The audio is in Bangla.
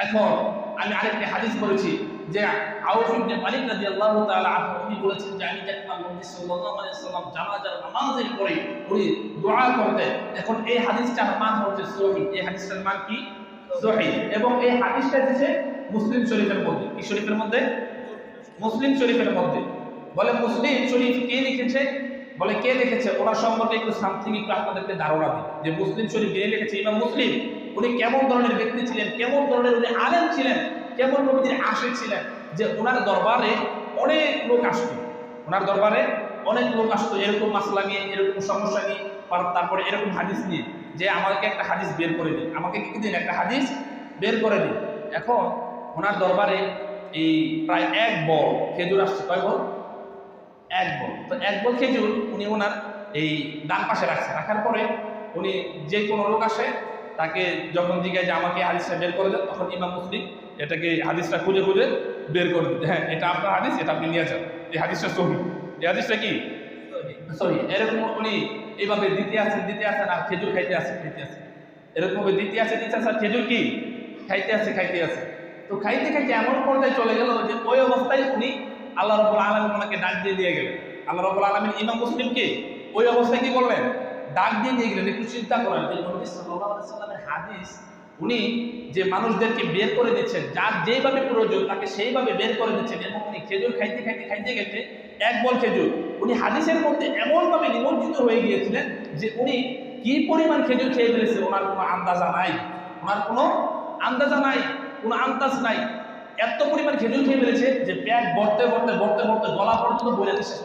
এখন আমি আরেকটি হাদিস বলেছি যে আউফ ইবনে মালিক রাদিয়াল্লাহু তাআলা আনহু উনি বলেছেন যে আমি দেখলাম নবী সাল্লাল্লাহু আলাইহি ওয়াসাল্লাম জানাজার নামাজের পরে উনি দোয়া করতেন। এখন এই হাদিসটার মান হচ্ছে সহিহ। এই হাদিসটার মান কি? সহিহ। এবং এই হাদিসটা এসেছে মুসলিম শরীফের মধ্যে। কি শরীফের মধ্যে? মুসলিম শরীফের মধ্যে। বলে মুসলিম শরীফ কে লিখেছে? বলে কে লিখেছে? ওনার সম্পর্কে একটু সামথিং একটু আপনাদেরকে ধারণা দিই যে মুসলিম শরীফ কে লিখেছে? ইমাম মুসলিম। উনি কেমন ধরনের ব্যক্তি ছিলেন, কেমন ধরনের উনি আলেম ছিলেন, কেমন নবীর আশিক ছিলেন যে ওনার দরবারে অনেক লোক আসতো। ওনার দরবারে অনেক লোক আসতো এরকম মাসলা নিয়ে, এরকম সমস্যা নিয়ে, তারপরে এরকম হাদিস নিয়ে যে আমাকে একটা হাদিস বের করে দিন, আমাকে কি দিন একটা হাদিস বের করে দিন। এখন ওনার দরবারে এই প্রায় এক বল খেজুর আসছে। কয় বল? এক বল। তো এক বল খেজুর উনি ওনার এই ডান পাশে রাখছে। রাখার পরে উনি যে কোনো লোক আসে তাকে যখন জিজ্ঞাসা যে আমাকে হাদিসটা বের করে দেন, তখন ইমাম মুসলিম এটাকে হাদিসটা খুঁজে খুঁজে বের করে দিতে, হ্যাঁ এটা আপনার হাদিস, এটা আপনি নিয়ে যান, এই হাদিসটা সহিহ। এই হাদিসটা কি? সহিহ। এরকম উনি এইভাবে দিতে আসেন আর খেজুর খাইতে আসেন। এরকম ভাবে দিতে আসে আর খেজুর কি খাইতে আসে। তো খাইতে এমন পর্যায়ে চলে গেল যে ওই অবস্থায় উনি আল্লাহ রাব্বুল আলামিন ওনাকে ডাক দিয়ে গেলেন। আল্লাহ রাব্বুল আলামিন ইমাম মুসলিমকে ওই অবস্থায় কি করলেন? ডাক দিয়ে নিয়ে গেলেন। একটু চিন্তা করেন যে নবী সাল্লাল্লাহু আলাইহি সাল্লামের হাদিস উনি যে মানুষদেরকে বের করে দিচ্ছেন, যার যেভাবে প্রয়োজন তাকে সেইভাবে বের করে দিচ্ছেন, এবং উনি খেজুর খাইতে এক বল খেজুর উনি হাদিসের মধ্যে এমনভাবে নিমজ্জিত হয়ে গিয়েছিলেন যে উনি কি পরিমাণ খেজুর খেয়ে ফেলেছে ওনার কোনো আন্দাজা নাই, কোনো আন্দাজ নাই। এত পরিমাণ খেজুর খেয়ে ফেলেছে যে পেট ভরতে গলা পর্যন্ত বলে দিচ্ছে।